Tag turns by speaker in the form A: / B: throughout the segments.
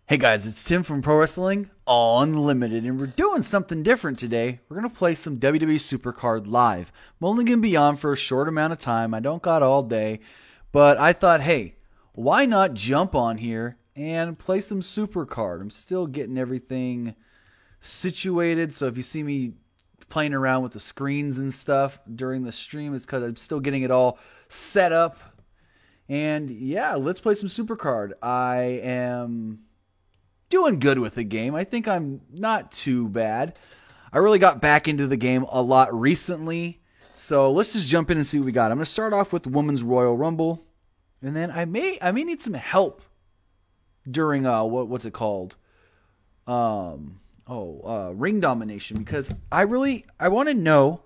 A: Hey guys, it's Tim from Pro Wrestling Unlimited, and we're doing something different today. We're going to play some WWE Supercard live. I'm only going to be on for a short amount of time. I don't got all day, but I thought, hey, why not jump on here and play some Supercard? I'm still getting everything situated, so if you see me playing around with the screens and stuff during the stream, it's because I'm still getting it all set up. And yeah, let's play some Supercard. I am doing good with the game. I think I'm not too bad. I really got back into the game a lot recently. So let's just jump in and see what we got. I'm going to start off with the Women's Royal Rumble. And then I may need some help during what's it called? Ring domination, because I want to know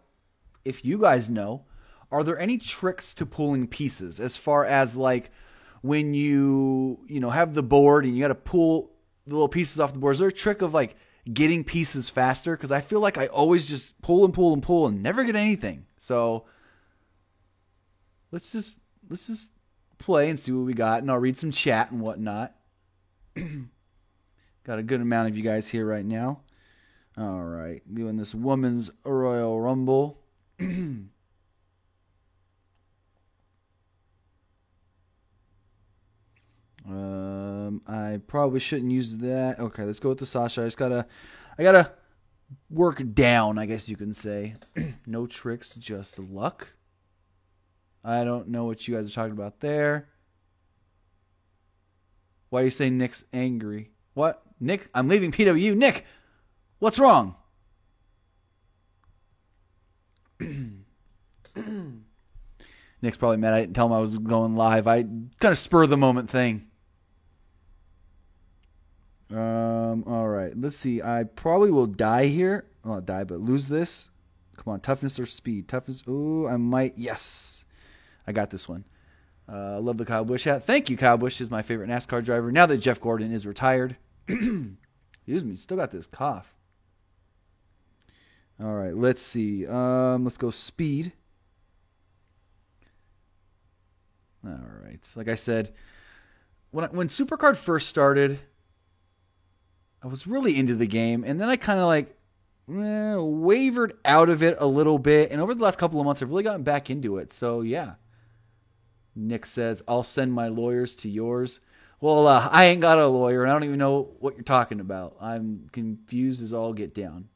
A: if you guys know, are there any tricks to pulling pieces as far as like when you have the board and you got to pull the little pieces off the board? Is there a trick of like getting pieces faster? Because I feel like I always just pull and pull and pull and never get anything. So let's just play and see what we got, and I'll read some chat and whatnot. Got a good amount of you guys here right now. All right, doing this Women's Royal Rumble. I probably shouldn't use that. Okay, let's go with the Sasha. I gotta work down, I guess you can say. No tricks, just luck. I don't know what you guys are talking about there. Why are you saying Nick's angry? What? Nick, I'm leaving PW. Nick, what's wrong? Nick's probably mad I didn't tell him I was going live. I kind of spur of the moment thing. All right. Let's see. I probably will die here. Well, not die, but lose this. Come on, toughness or speed? Toughness. Ooh, I might. Yes, I got this one. Love the Kyle Busch hat. Thank you, Kyle Busch is my favorite NASCAR driver. Now that Jeff Gordon is retired. Excuse me. Still got this cough. All right. Let's see. Let's go speed. All right. Like I said, when Supercard first started, I was really into the game, and then I kind of wavered out of it a little bit, and over the last couple of months, I've really gotten back into it. So, yeah. Nick says, I'll send my lawyers to yours. Well, I ain't got a lawyer, and I don't even know what you're talking about. I'm confused as all get down.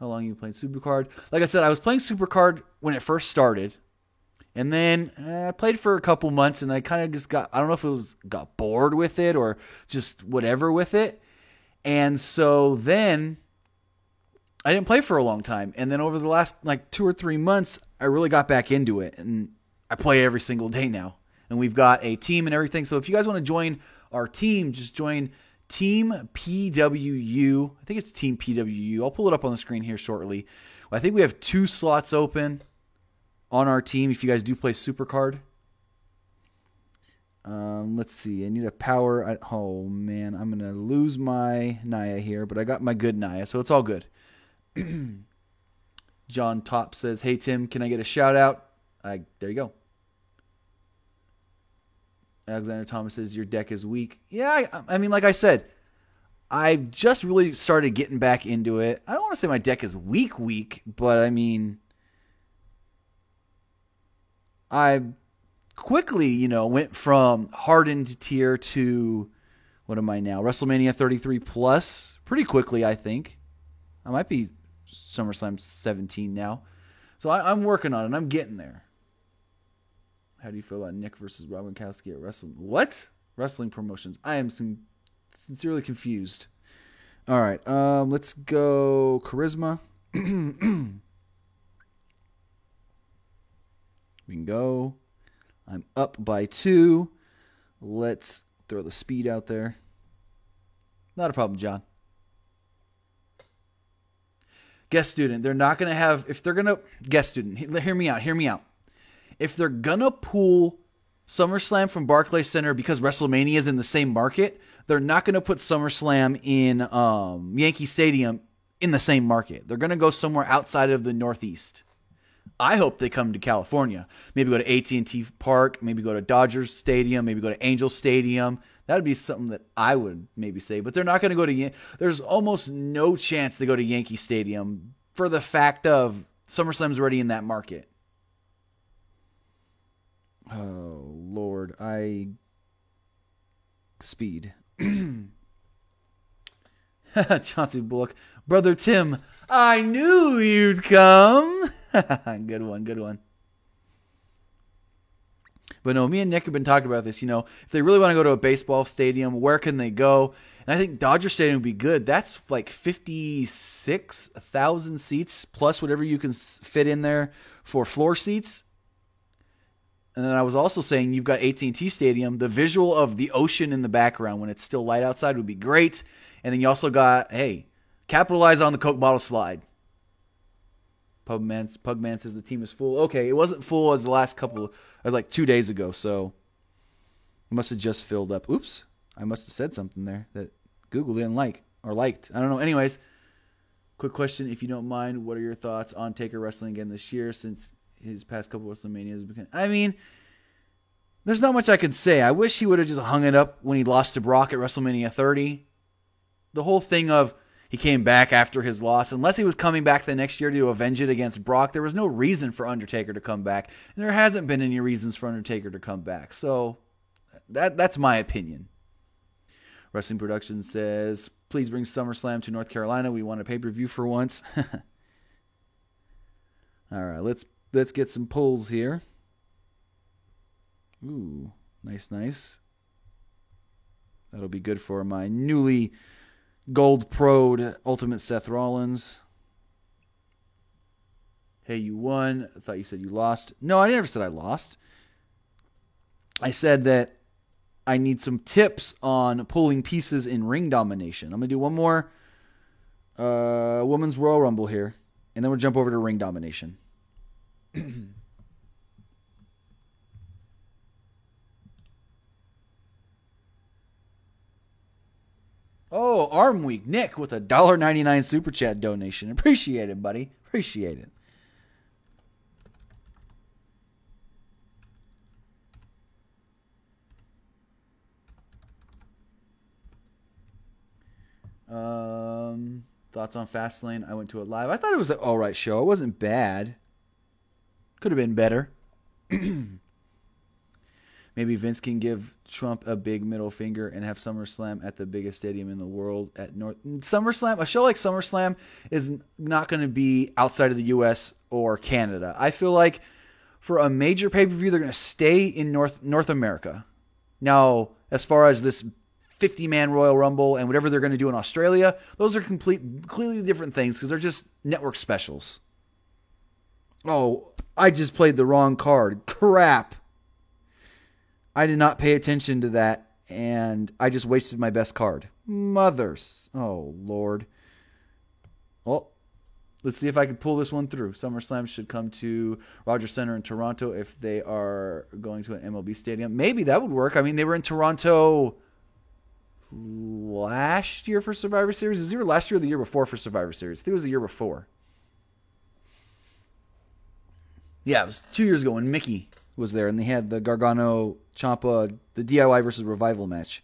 A: How long you playing Supercard? Like I said, I was playing Supercard when it first started. And then I played for a couple months, and I kind of just I don't know if got bored with it or just whatever with it. And so then I didn't play for a long time. And then over the last 2 or 3 months, I really got back into it. And I play every single day now. And we've got a team and everything. So if you guys want to join our team, just join Team PWU. I think it's Team PWU. I'll pull it up on the screen here shortly. I think we have 2 slots open on our team if you guys do play Supercard. Let's see. I need a power. Oh, man. I'm going to lose my Naya here, but I got my good Naya, so it's all good. John Top says, hey, Tim, can I get a shout out? There you go. Alexander Thomas says, your deck is weak. Yeah, I mean, like I said, I've just really started getting back into it. I don't want to say my deck is weak, but I mean, I quickly, went from hardened tier to, what am I now? WrestleMania 33 plus pretty quickly, I think. I might be SummerSlam 17 now. So I'm working on it. I'm getting there. How do you feel about Nick versus Rob Gronkowski at Wrestling? What? Wrestling promotions. I am sincerely confused. All right. Let's go Charisma. We can go. I'm up by 2. Let's throw the speed out there. Not a problem, John. Guest student. They're not going to have... If they're going to... Guest student. Hear me out. If they're going to pull SummerSlam from Barclays Center because WrestleMania is in the same market, they're not going to put SummerSlam in Yankee Stadium in the same market. They're going to go somewhere outside of the Northeast. I hope they come to California. Maybe go to AT&T Park, maybe go to Dodgers Stadium, maybe go to Angel Stadium. That would be something that I would maybe say. But they're not going to go to there's almost no chance they go to Yankee Stadium for the fact of SummerSlam's already in that market. Oh, Lord. Speed. Chauncey Bullock. Brother Tim, I knew you'd come. Good one. But no, me and Nick have been talking about this. If they really want to go to a baseball stadium, where can they go? And I think Dodger Stadium would be good. That's like 56,000 seats plus whatever you can fit in there for floor seats. And then I was also saying you've got AT&T Stadium. The visual of the ocean in the background when it's still light outside would be great. And then you also got, capitalize on the Coke bottle slide. Pugman says the team is full. Okay, it wasn't full as the last couple. It was like 2 days ago, so it must have just filled up. Oops, I must have said something there that Google didn't like or liked. I don't know. Anyways, quick question, if you don't mind, what are your thoughts on Taker wrestling again this year since his past couple of WrestleManias? I mean, there's not much I can say. I wish he would have just hung it up when he lost to Brock at WrestleMania 30. The whole thing of he came back after his loss. Unless he was coming back the next year to avenge it against Brock, there was no reason for Undertaker to come back. And there hasn't been any reasons for Undertaker to come back. So that's my opinion. Wrestling Production says, please bring SummerSlam to North Carolina. We want a pay-per-view for once. All right, let's get some pulls here. Ooh, nice. That'll be good for my newly gold pro'd Ultimate Seth Rollins. Hey, you won. I thought you said you lost. No, I never said I lost. I said that I need some tips on pulling pieces in ring domination. I'm going to do one more Women's Royal Rumble here, and then we'll jump over to ring domination. Oh, Arm Week. Nick with a $1.99 Super Chat donation. Appreciate it, buddy. Appreciate it. Thoughts on Fastlane? I went to it live. I thought it was an alright show. It wasn't bad. Could have been better. Maybe Vince can give Trump a big middle finger and have SummerSlam at the biggest stadium in the world at North. SummerSlam, a show like SummerSlam is not going to be outside of the U.S. or Canada. I feel like for a major pay-per-view, they're going to stay in North America. Now, as far as this 50-man Royal Rumble and whatever they're going to do in Australia, those are completely different things because they're just network specials. Oh, I just played the wrong card. Crap. I did not pay attention to that, and I just wasted my best card. Mothers. Oh, Lord. Well, let's see if I can pull this one through. SummerSlam should come to Rogers Center in Toronto if they are going to an MLB stadium. Maybe that would work. I mean, they were in Toronto last year for Survivor Series. Is it last year or the year before for Survivor Series? I think it was the year before. Yeah, it was 2 years ago when Mickey was there, and they had the Gargano Ciampa, the DIY versus Revival match.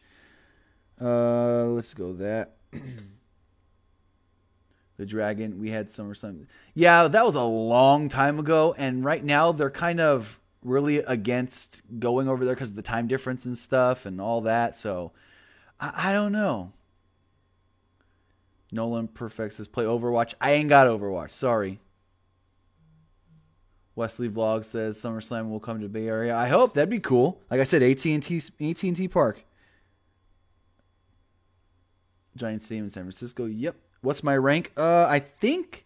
A: Let's go that. The Dragon, we had SummerSlam. Yeah, that was a long time ago, and right now they're kind of really against going over there because of the time difference and stuff and all that, so I don't know. Nolan Perfect says, play Overwatch. I ain't got Overwatch, sorry. Wesley Vlog says SummerSlam will come to Bay Area. I hope. That'd be cool. Like I said, AT&T Park. Giant Stadium in San Francisco. Yep. What's my rank? I think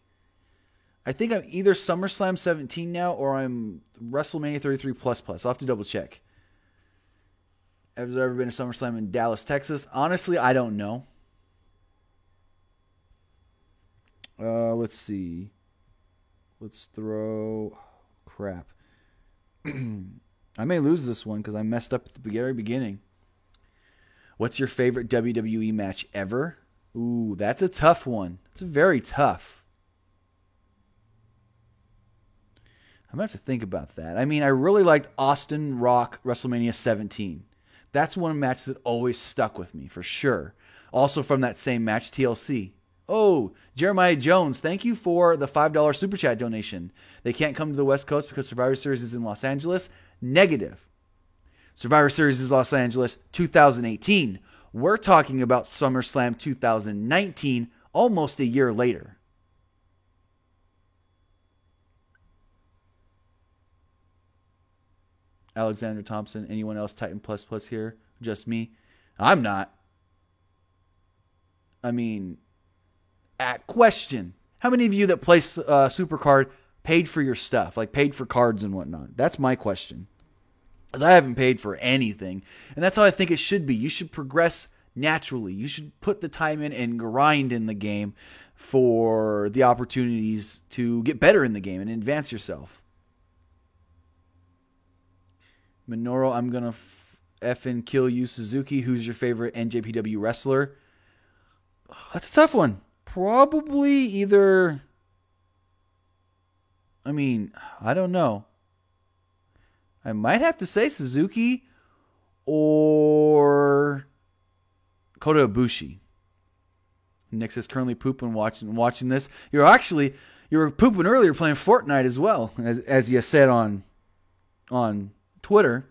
A: I'm either SummerSlam 17 now or I'm WrestleMania 33 plus. I'll have to double check. Has there ever been a SummerSlam in Dallas, Texas? Honestly, I don't know. Let's see. Let's throw... Crap. I may lose this one because I messed up at the very beginning. What's your favorite WWE match ever? Ooh, that's a tough one. It's very tough. I'm going to have to think about that. I mean, I really liked Austin Rock WrestleMania 17. That's one match that always stuck with me, for sure. Also from that same match, TLC. Oh, Jeremiah Jones, thank you for the $5 Super Chat donation. They can't come to the West Coast because Survivor Series is in Los Angeles. Negative. Survivor Series is Los Angeles 2018. We're talking about SummerSlam 2019, almost a year later. Alexander Thompson, anyone else Titan Plus Plus here? Just me? I'm not. I mean, at question, how many of you that play Supercard paid for your stuff, like paid for cards and whatnot? That's my question. Because I haven't paid for anything. And that's how I think it should be. You should progress naturally. You should put the time in and grind in the game for the opportunities to get better in the game and advance yourself. Minoru, I'm going to effing kill you. Suzuki, who's your favorite NJPW wrestler? That's a tough one. Probably either... I mean, I don't know. I might have to say Suzuki or Kota Ibushi. Nick says currently pooping watching this. You were pooping earlier playing Fortnite as well, as you said on Twitter.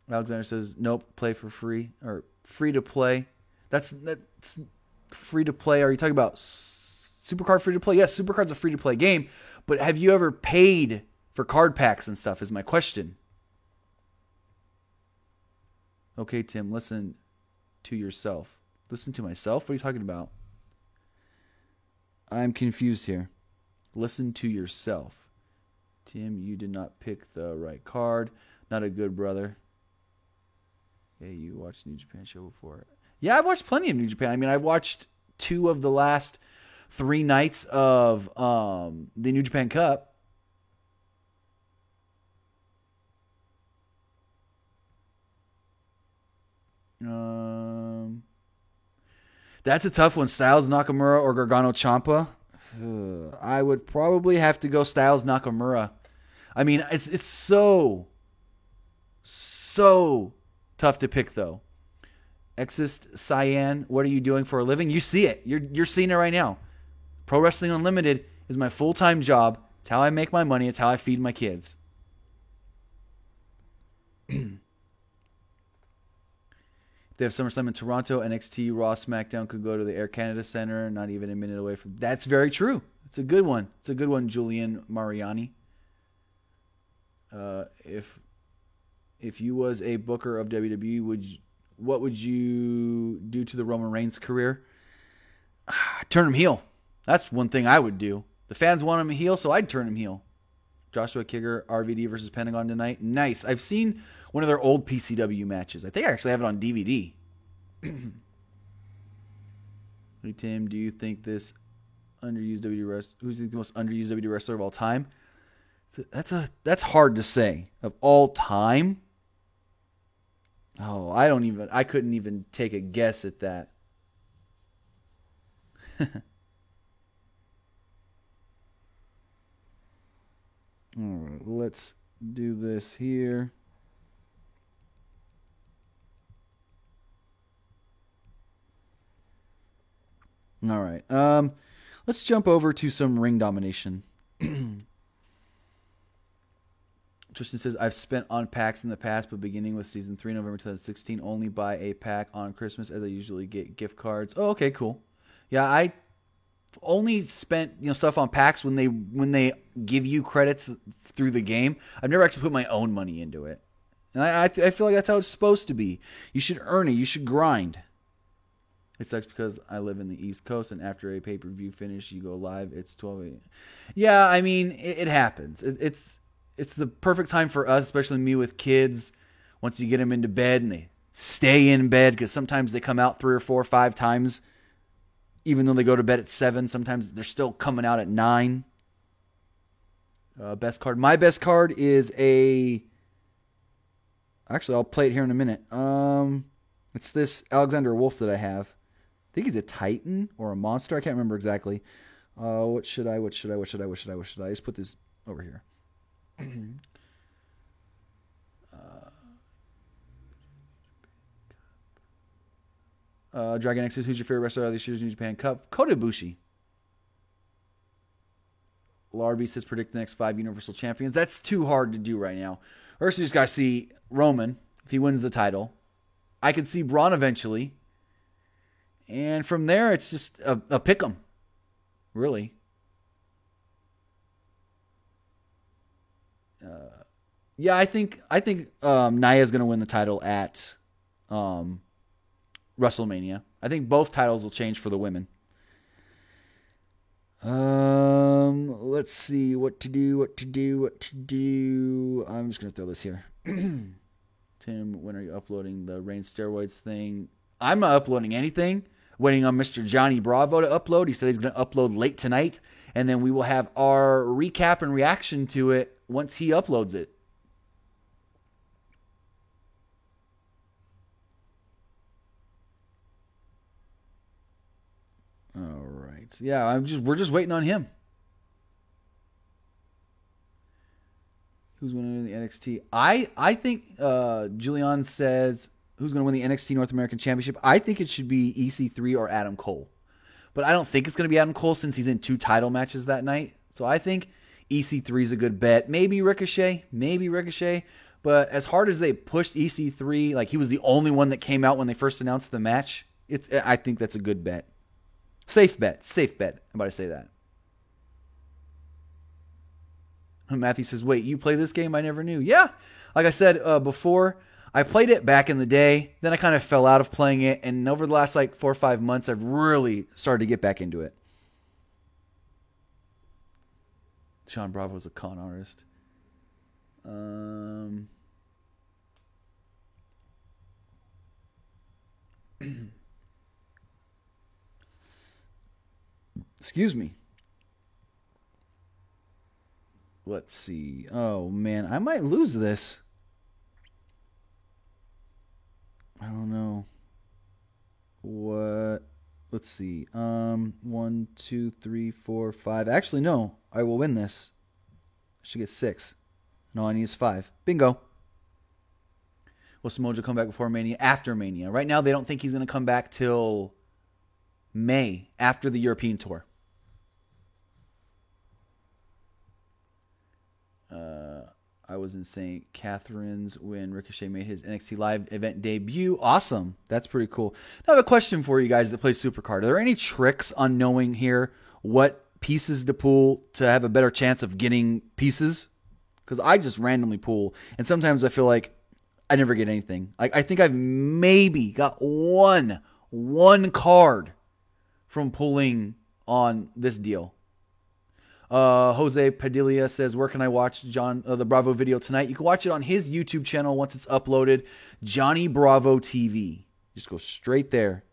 A: Alexander says nope, play for free or free to play. That's free to play. Are you talking about Supercard free to play? Yes, Supercard's a free to play game, but have you ever paid for card packs and stuff is my question. Okay, Tim, listen to yourself. Listen to myself? What are you talking about? I'm confused here. Listen to yourself. Tim, you did not pick the right card. Not a good brother. Hey, you watched New Japan show before. Yeah, I've watched plenty of New Japan. I mean, I watched 2 of the last 3 nights of the New Japan Cup. That's a tough one. Styles Nakamura or Gargano Ciampa? I would probably have to go Styles Nakamura. I mean, it's so tough to pick though. Exist Cyan, what are you doing for a living? You see it. You're seeing it right now. Pro Wrestling Unlimited is my full-time job. It's how I make my money. It's how I feed my kids. They have SummerSlam in Toronto. NXT, Raw, SmackDown could go to the Air Canada Center. Not even a minute away from... That's very true. It's a good one. It's a good one, Julian Mariani. If you was a booker of WWE, what would you do to the Roman Reigns career? Turn him heel. That's one thing I would do. The fans want him heel, so I'd turn him heel. Joshua Kiger, RVD versus Pentagon tonight. Nice. I've seen one of their old PCW matches. I think I actually have it on DVD. Hey, Tim, do you think this underused WWE wrestler, who's the most underused WWE wrestler of all time? That's hard to say. Of all time? Oh, I couldn't even take a guess at that. All right, let's do this here. All right. Let's jump over to some ring domination. Tristan says, I've spent on packs in the past, but beginning with season 3, November 2016, only buy a pack on Christmas as I usually get gift cards. Oh, okay, cool. Yeah, I only spent stuff on packs when they give you credits through the game. I've never actually put my own money into it. And I feel like that's how it's supposed to be. You should earn it. You should grind. It sucks because I live in the East Coast, and after a pay-per-view finish, you go live. It's 12 a.m. Yeah, I mean, it happens. It's the perfect time for us, especially me with kids. Once you get them into bed and they stay in bed, because sometimes they come out 3 or 4 or 5 times, even though they go to bed at 7. Sometimes they're still coming out at 9. Best card. My best card is a... Actually, I'll play it here in a minute. It's this Alexander Wolf that I have. I think he's a Titan or a monster. I can't remember exactly. What should I? Let's put this over here. Dragon X says, who's your favorite wrestler out of this year's New Japan Cup? Kota Ibushi. Larby says, predict the next 5 Universal Champions. That's too hard to do right now. First, we just got to see Roman, if he wins the title. I could see Braun eventually. And from there, it's just a pick 'em. Really. Yeah, I think Naya's going to win the title at WrestleMania. I think both titles will change for the women. Let's see what to do. I'm just going to throw this here. Tim, when are you uploading the Reigns steroids thing? I'm not uploading anything. Waiting on Mr. Johnny Bravo to upload. He said he's going to upload late tonight. And then we will have our recap and reaction to it once he uploads it. All right. Yeah, we're just waiting on him. Who's going to win the NXT? I think Julian says who's going to win the NXT North American Championship. I think it should be EC3 or Adam Cole. But I don't think it's going to be Adam Cole since he's in 2 title matches that night. So I think EC3 is a good bet. Maybe Ricochet. But as hard as they pushed EC3, like he was the only one that came out when they first announced the match, I think that's a good bet. Safe bet. I'm about to say that. Matthew says, wait, you play this game? I never knew. Yeah. Like I said before, I played it back in the day. Then I kind of fell out of playing it. And over the last 4 or 5 months, I've really started to get back into it. Sean Bravo is a con artist. Excuse me. Let's see. Oh, man. I might lose this. I don't know. What? Let's see. 1, 2, 3, 4, 5. Actually, no. I will win this. I should get 6. And all I need is 5. Bingo. Will Samoa Joe come back before Mania? After Mania. Right now, they don't think he's going to come back till May, after the European tour. I was in St. Catharines when Ricochet made his NXT Live event debut. Awesome. That's pretty cool. Now I have a question for you guys that play Supercard. Are there any tricks on knowing here what pieces to pull to have a better chance of getting pieces? Because I just randomly pull, and sometimes I feel like I never get anything. I think I've maybe got one card from pulling on this deal. Jose Padilla says, where can I watch the Bravo video tonight? You can watch it on his YouTube channel once it's uploaded. Johnny Bravo TV. Just go straight there.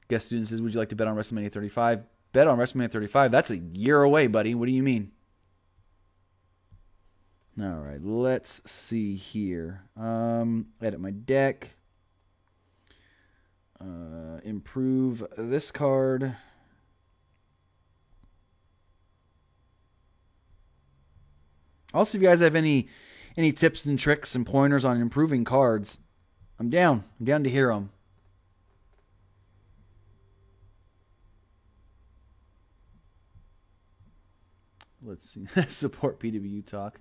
A: Guest student says, would you like to bet on WrestleMania 35? Bet on WrestleMania 35? That's a year away, buddy. What do you mean? All right, let's see here. Edit my deck. Improve this card. Also, if you guys have any tips and tricks and pointers on improving cards, I'm down. I'm down to hear them. Let's see. Support PWU talk.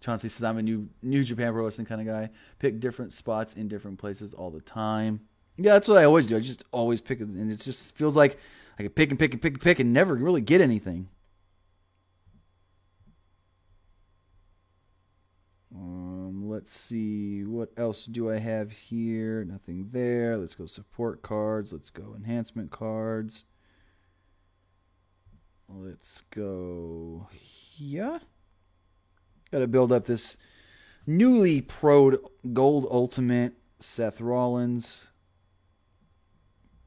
A: Chauncey says, I'm a new Japan Pro Wrestling kind of guy. Pick different spots in different places all the time. Yeah, that's what I always do. I just always pick it, and it just feels like I can pick and never really get anything. Let's see. What else do I have here? Nothing there. Let's go support cards. Let's go enhancement cards. Let's go here. Got to build up this newly pro'd gold ultimate Seth Rollins.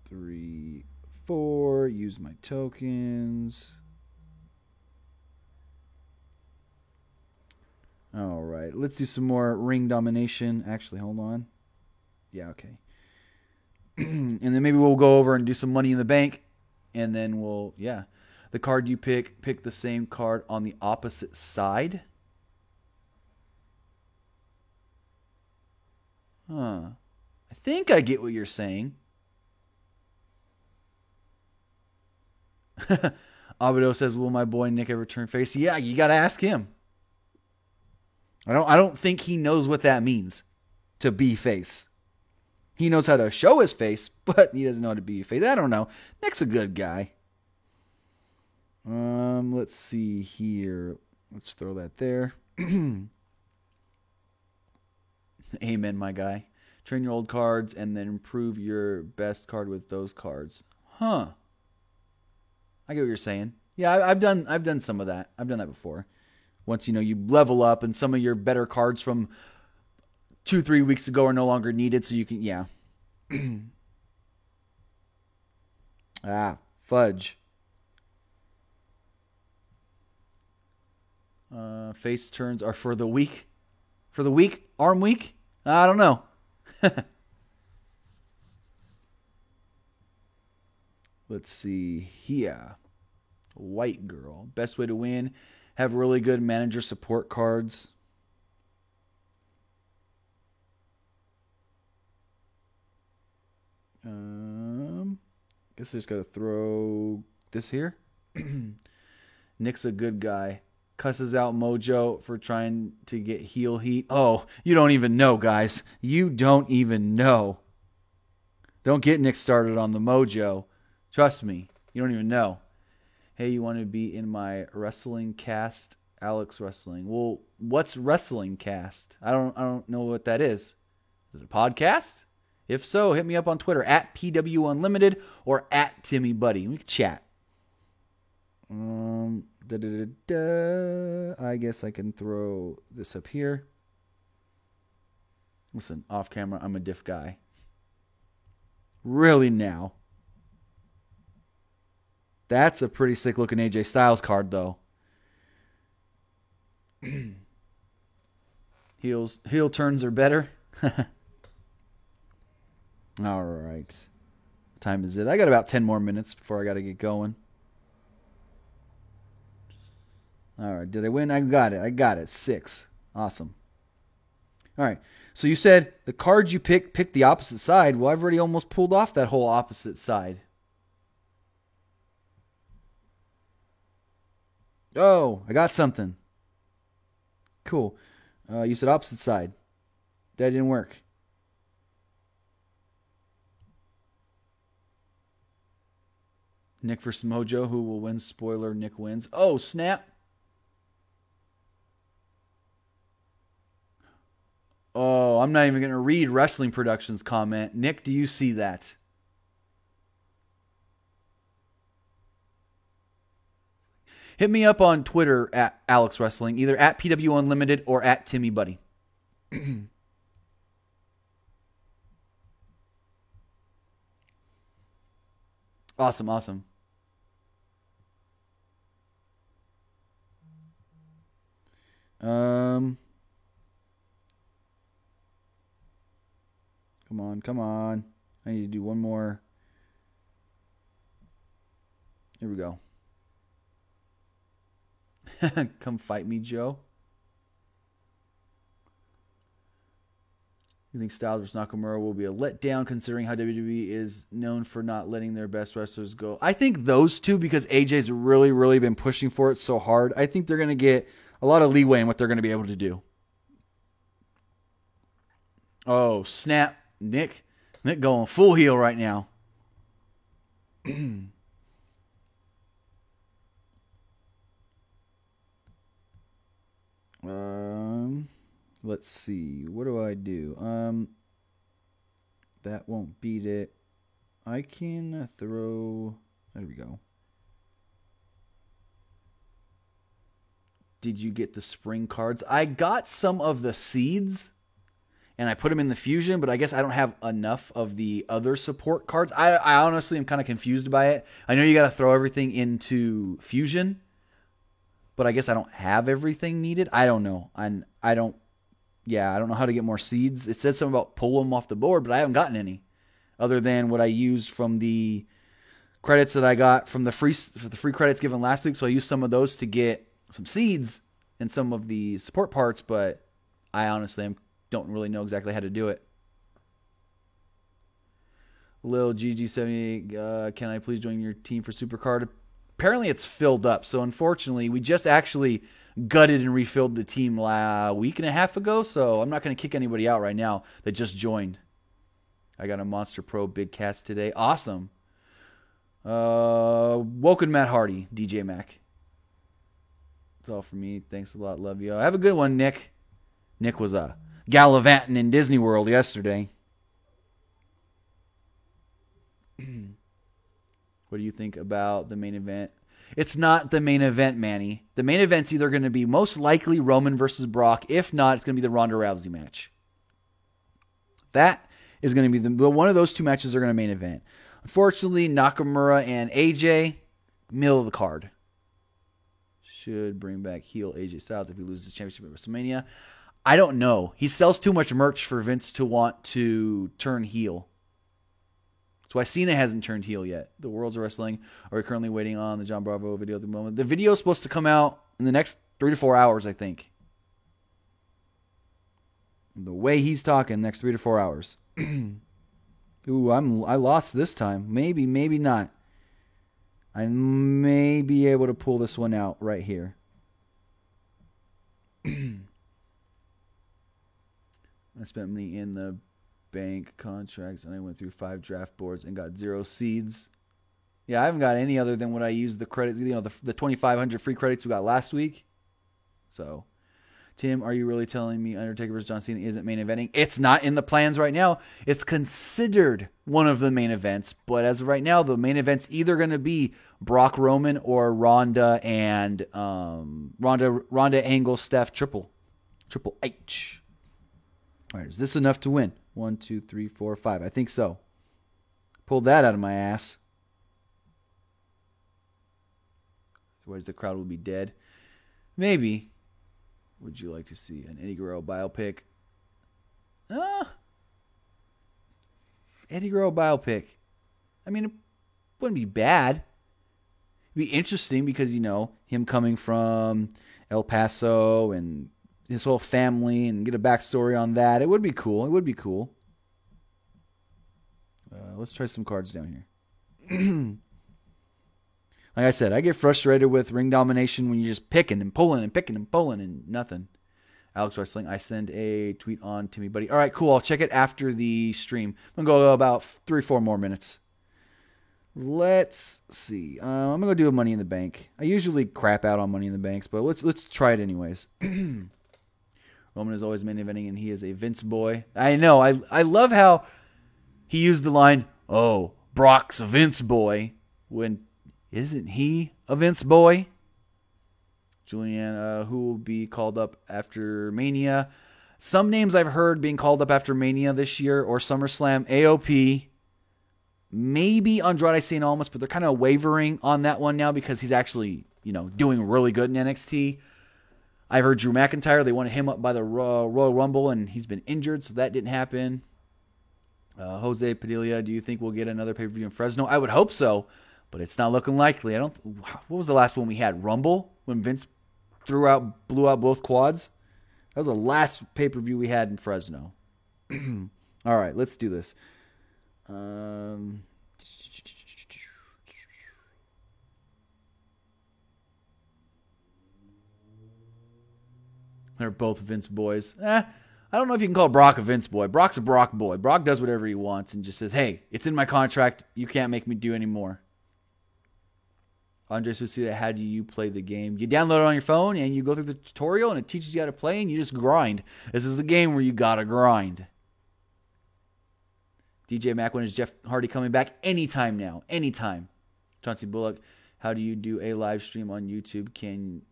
A: 3, 4. Use my tokens. All right. Let's do some more ring domination. Actually, hold on. Yeah, okay. And then maybe we'll go over and do some money in the bank. And then the card you pick the same card on the opposite side. Huh. I think I get what you're saying. Abido says, "Will my boy Nick ever turn face?" Yeah, you got to ask him. I don't think he knows what that means to be face. He knows how to show his face, but he doesn't know how to be face. I don't know. Nick's a good guy. Let's see here. Let's throw that there. Amen, my guy. Train your old cards and then improve your best card with those cards. Huh. I get what you're saying. Yeah, I've done some of that. I've done that before. Once you level up and some of your better cards from 2-3 weeks ago are no longer needed, so you can fudge. Face turns are for the weak. For the weak? Arm weak? I don't know. Let's see here. White girl. Best way to win. Have really good manager support cards. Guess I just got to throw this here. Nick's a good guy. Cusses out Mojo for trying to get heel heat. Oh, you don't even know, guys. You don't even know. Don't get Nick started on the Mojo. Trust me. You don't even know. Hey, you want to be in my wrestling cast? Alex Wrestling. Well, what's wrestling cast? I don't know what that is. Is it a podcast? If so, hit me up on Twitter at PW Unlimited or at Timmy Buddy. We can chat. I guess I can throw this up here. Listen, off camera, I'm a diff guy. Really now. That's a pretty sick looking AJ Styles card, though. Heel turns are better. All right. What time is it? I got about 10 more minutes before I got to get going. All right. Did I win? I got it. 6. Awesome. All right. So you said the cards you pick the opposite side. Well, I've already almost pulled off that whole opposite side. Oh, I got something. Cool. You said opposite side. That didn't work. Nick versus Mojo. Who will win? Spoiler, Nick wins. Oh, snap. Oh, I'm not even going to read Wrestling Productions comment. Nick, do you see that? Hit me up on Twitter at Alex Wrestling, either at PW Unlimited or at Timmy Buddy. Awesome. Come on. I need to do one more. Here we go. Come fight me, Joe. You think Styles vs. Nakamura will be a letdown considering how WWE is known for not letting their best wrestlers go? I think those two, because AJ's really, really been pushing for it so hard, I think they're going to get a lot of leeway in what they're going to be able to do. Oh, snap. Nick going full heel right now. Let's see. What do I do? That won't beat it. I can throw... There we go. Did you get the spring cards? I got some of the seeds, and I put them in the fusion, but I guess I don't have enough of the other support cards. I honestly am kind of confused by it. I know you got to throw everything into fusion, but I guess I don't have everything needed. I don't know. I don't know how to get more seeds. It said something about pull them off the board, but I haven't gotten any other than what I used from the credits that I got from the free credits given last week. So I used some of those to get some seeds and some of the support parts, but I honestly don't really know exactly how to do it. Lil GG78, can I please join your team for Supercard? Apparently it's filled up. So unfortunately, we just actually gutted and refilled the team a week and a half ago. So I'm not going to kick anybody out right now that just joined. I got a Monster Pro Big Cats today. Awesome. Woken Matt Hardy, DJ Mac. That's all for me. Thanks a lot. Love you. Have a good one, Nick. Nick was gallivanting in Disney World yesterday. What do you think about the main event? It's not the main event, Manny. The main event's either going to be most likely Roman versus Brock. If not, it's going to be the Ronda Rousey match. That is going to be one of those two matches are going to main event. Unfortunately, Nakamura and AJ, middle of the card. Should bring back heel AJ Styles if he loses the championship at WrestleMania. I don't know. He sells too much merch for Vince to want to turn heel. That's why Cena hasn't turned heel yet. The Worlds of Wrestling are currently waiting on the John Bravo video at the moment. The video is supposed to come out in the next 3 to 4 hours, I think. The way he's talking, next 3 to 4 hours. Ooh, I lost this time. Maybe not. I may be able to pull this one out right here. I spent money in the bank contracts and I went through 5 draft boards and got 0 seeds. Yeah, I haven't got any other than what I used the credits, the 2,500 free credits we got last week. So, Tim, are you really telling me Undertaker vs. John Cena isn't main eventing? It's not in the plans right now. It's considered one of the main events, but as of right now, the main event's either going to be Brock Roman or Ronda and Ronda Angle Steph Triple H. All right, is this enough to win? 1, 2, 3, 4, 5. I think so. Pulled that out of my ass. Otherwise, the crowd will be dead. Maybe. Would you like to see an Eddie Guerrero biopic? Eddie Guerrero biopic. I mean, it wouldn't be bad. It'd be interesting because, him coming from El Paso and his whole family and get a backstory on that. It would be cool. Let's try some cards down here. Like I said, I get frustrated with ring domination when you're just picking and pulling and nothing. Alex Wrestling, I send a tweet on Timmy Buddy. All right, cool. I'll check it after the stream. I'm going to go about 3 or 4 more minutes. Let's see. I'm going to go do a Money in the Bank. I usually crap out on Money in the Banks, but let's try it anyways. Roman is always main eventing, and he is a Vince boy. I know. I love how he used the line, "Oh, Brock's a Vince boy," when isn't he a Vince boy? Julianne, who will be called up after Mania? Some names I've heard being called up after Mania this year or SummerSlam. AOP. Maybe Andrade St. Almas, but they're kind of wavering on that one now because he's actually, doing really good in NXT. I've heard Drew McIntyre. They wanted him up by the Royal Rumble, and he's been injured, so that didn't happen. Jose Padilla, do you think we'll get another pay-per-view in Fresno? I would hope so, but it's not looking likely. What was the last one we had? Rumble? When Vince blew out both quads? That was the last pay-per-view we had in Fresno. All right, let's do this. They're both Vince boys. I don't know if you can call Brock a Vince boy. Brock's a Brock boy. Brock does whatever he wants and just says, hey, it's in my contract. You can't make me do any more. Andre Suicida, how do you play the game? You download it on your phone and you go through the tutorial and it teaches you how to play and you just grind. This is the game where you gotta grind. DJ Mack, when is Jeff Hardy coming back? Anytime now. Anytime. Chauncey Bullock, how do you do a live stream on YouTube? Can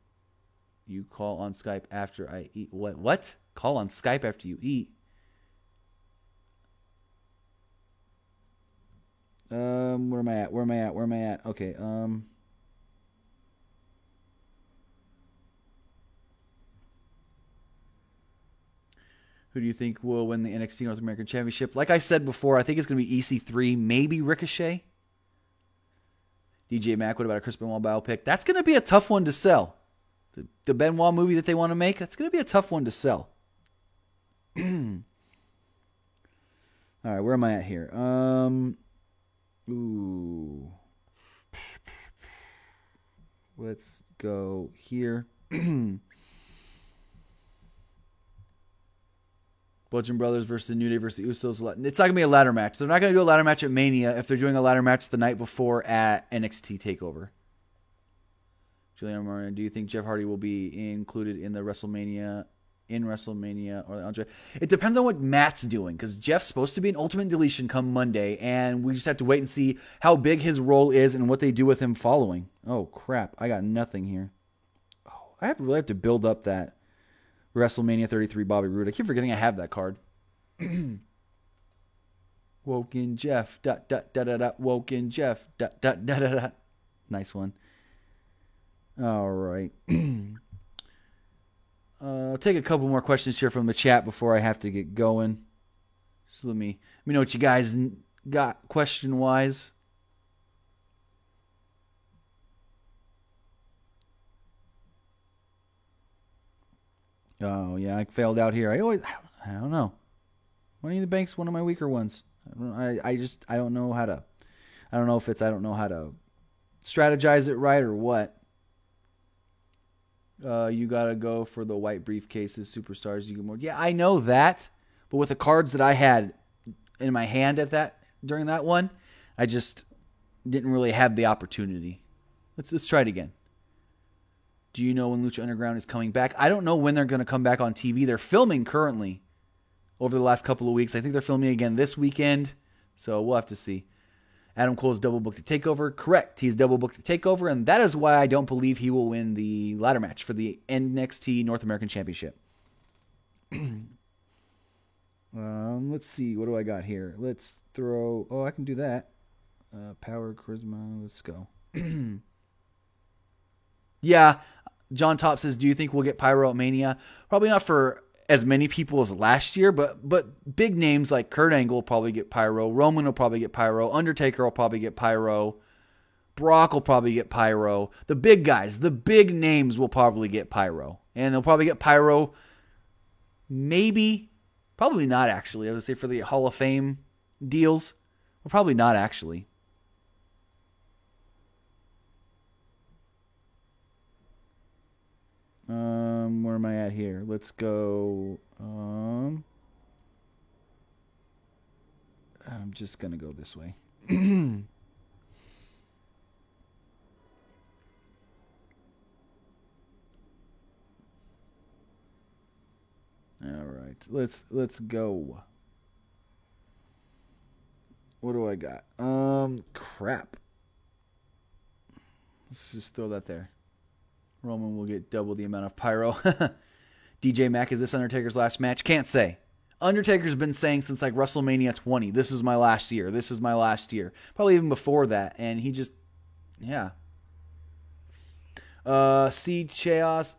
A: you call on Skype after I eat? What? Call on Skype after you eat? Where am I at? Okay, Who do you think will win the NXT North American Championship? Like I said before, I think it's going to be EC3, maybe Ricochet. DJ Mack, what about a Chris Benoit biopic? That's going to be a tough one to sell. The Benoit movie that they want to make, that's going to be a tough one to sell. All right, where am I at here? Let's go here. Bludgeon Brothers versus the New Day versus the Usos. It's not going to be a ladder match. They're not going to do a ladder match at Mania if they're doing a ladder match the night before at NXT TakeOver. Juliana Moran, do you think Jeff Hardy will be included in the WrestleMania, or Andre? It depends on what Matt's doing, because Jeff's supposed to be an Ultimate Deletion come Monday, and we just have to wait and see how big his role is and what they do with him following. Oh, crap. I got nothing here. Oh, I really have to build up that WrestleMania 33 Bobby Roode. I keep forgetting I have that card. Woken Jeff. Woken Jeff. Nice one. All right. I'll take a couple more questions here from the chat before I have to get going. So let me know what you guys got question-wise. Oh, yeah, I failed out here. I don't know. Money in the Bank's one of my weaker ones. I don't know how to, I don't know if it's, I don't know how to strategize it right or what. You got to go for the white briefcases, superstars. You get more. Yeah, I know that. But with the cards that I had in my hand during that one, I just didn't really have the opportunity. Let's try it again. Do you know when Lucha Underground is coming back? I don't know when they're going to come back on TV. They're filming currently over the last couple of weeks. I think they're filming again this weekend, so we'll have to see. Adam Cole is double booked at TakeOver. Correct. He's double booked at TakeOver, and that is why I don't believe he will win the ladder match for the NXT North American Championship. Let's see. What do I got here? Let's throw... Oh, I can do that. Power, charisma. Let's go. Yeah. John Top says, do you think we'll get Pyro at Mania? Probably not for as many people as last year, but big names like Kurt Angle will probably get Pyro. Roman will probably get Pyro. Undertaker will probably get Pyro. Brock will probably get Pyro. The big guys, the big names will probably get Pyro. And they'll probably get Pyro maybe, probably not actually. I would say for the Hall of Fame deals, well, probably not actually. Where am I at here? Let's go. I'm just going to go this way. All right. Let's go. What do I got? Crap. Let's just throw that there. Roman will get double the amount of Pyro. DJ Mack, is this Undertaker's last match? Can't say. Undertaker's been saying since like WrestleMania 20, this is my last year. This is my last year. Probably even before that. And he just, yeah. C. Chaos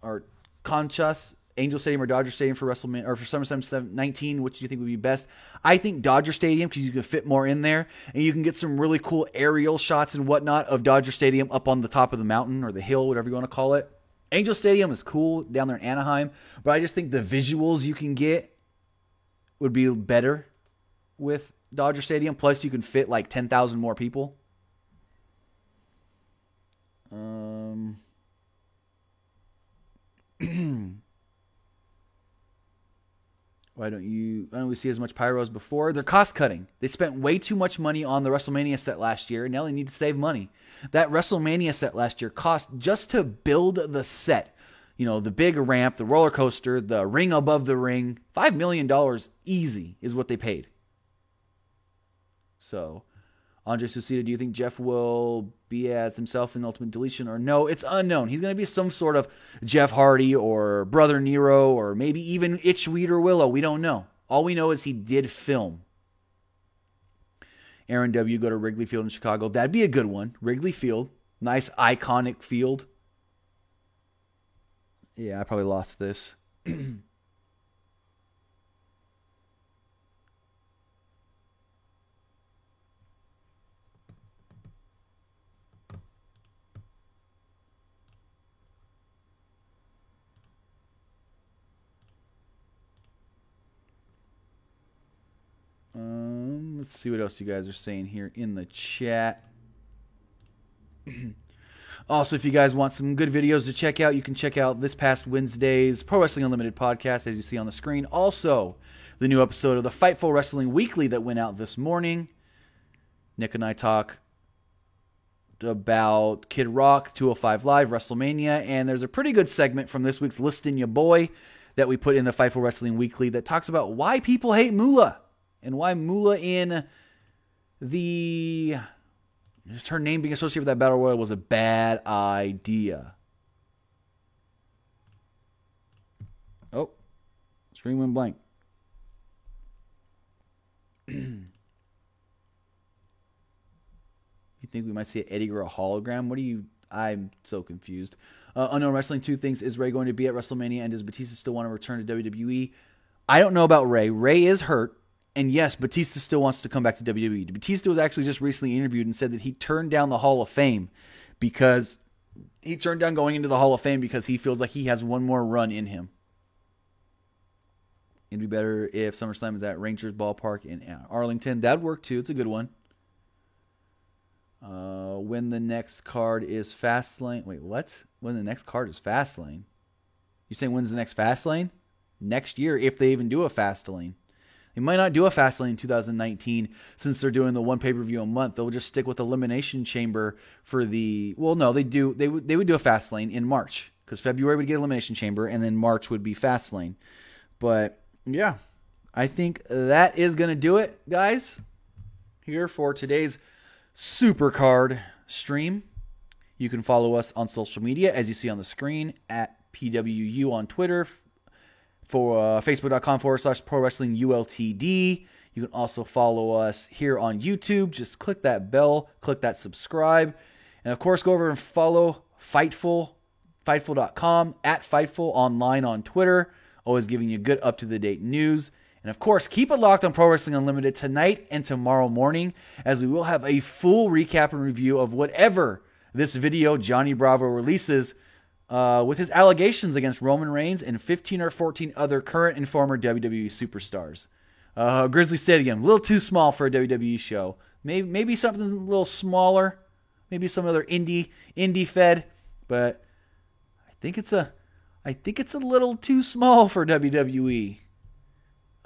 A: or Conchas, Angel Stadium or Dodger Stadium for WrestleMania or for SummerSlam 19, which do you think would be best? I think Dodger Stadium because you can fit more in there and you can get some really cool aerial shots and whatnot of Dodger Stadium up on the top of the mountain or the hill, whatever you want to call it. Angel Stadium is cool down there in Anaheim, but I just think the visuals you can get would be better with Dodger Stadium. Plus, you can fit like 10,000 more people. Why don't we see as much Pyro as before? They're cost cutting. They spent way too much money on the WrestleMania set last year, and now they need to save money. That WrestleMania set last year cost just to build the set. You know, the big ramp, the roller coaster, the ring above the ring. $5 million easy is what they paid. So, Andre Susita, do you think Jeff will be as himself in Ultimate Deletion or no? It's unknown. He's going to be some sort of Jeff Hardy or Brother Nero or maybe even Itchweed or Willow. We don't know. All we know is he did film. Aaron W. go to Wrigley Field in Chicago. That'd be a good one. Wrigley Field. Nice iconic field. Yeah, I probably lost this. Let's see what else you guys are saying here in the chat. Also, if you guys want some good videos to check out, you can check out this past Wednesday's Pro Wrestling Unlimited podcast, as you see on the screen. Also, the new episode of the Fightful Wrestling Weekly that went out this morning. Nick and I talk about Kid Rock, 205 Live, WrestleMania, and there's a pretty good segment from this week's Listin' Ya Boy that we put in the Fightful Wrestling Weekly that talks about why people hate Moolah and why Moolah in the... just her name being associated with that Battle Royal was a bad idea. Oh, screen went blank. You think we might see an Eddie Guerrero hologram? What do you... I'm so confused. Unknown Wrestling 2 thinks, is Ray going to be at WrestleMania, and does Batista still want to return to WWE? I don't know about Ray. Ray is hurt, and yes, Batista still wants to come back to WWE. Batista was actually just recently interviewed and said that he turned down the Hall of Fame because... he turned down going into the Hall of Fame because he feels like he has one more run in him. It'd be better if SummerSlam is at Rangers Ballpark in Arlington. That'd work too. It's a good one. When the next card is Fastlane. Wait, what? When the next card is Fastlane? You saying when's the next Fastlane? Next year, if they even do a Fastlane. They might not do a Fastlane in 2019 since they're doing the one pay-per-view a month. They'll just stick with Elimination Chamber for the... well, no, they would do a Fastlane in March because February would get Elimination Chamber and then March would be Fastlane. But yeah, I think that is going to do it, guys, here for today's Supercard stream. You can follow us on social media, as you see on the screen, at PWU on Twitter, for Facebook.com/Pro Wrestling ULTD. You can also follow us here on YouTube. Just click that bell, click that subscribe. And of course, go over and follow Fightful, Fightful.com, at Fightful online on Twitter. Always giving you good up-to-the-date news. And of course, keep it locked on Pro Wrestling Unlimited tonight and tomorrow morning, as we will have a full recap and review of whatever this video Johnny Bravo releases with his allegations against Roman Reigns and 15 or 14 other current and former WWE superstars. Grizzly Stadium, a little too small for a WWE show. Maybe something a little smaller. Maybe some other indie fed. But I think it's a little too small for WWE.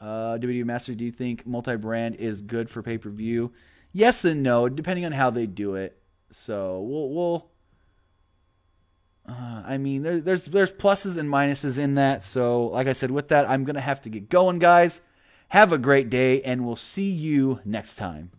A: WWE Master, do you think multi-brand is good for pay-per-view? Yes and no, depending on how they do it. So we'll I mean, there's pluses and minuses in that. So like I said, with that, I'm going to have to get going, guys. Have a great day, and we'll see you next time.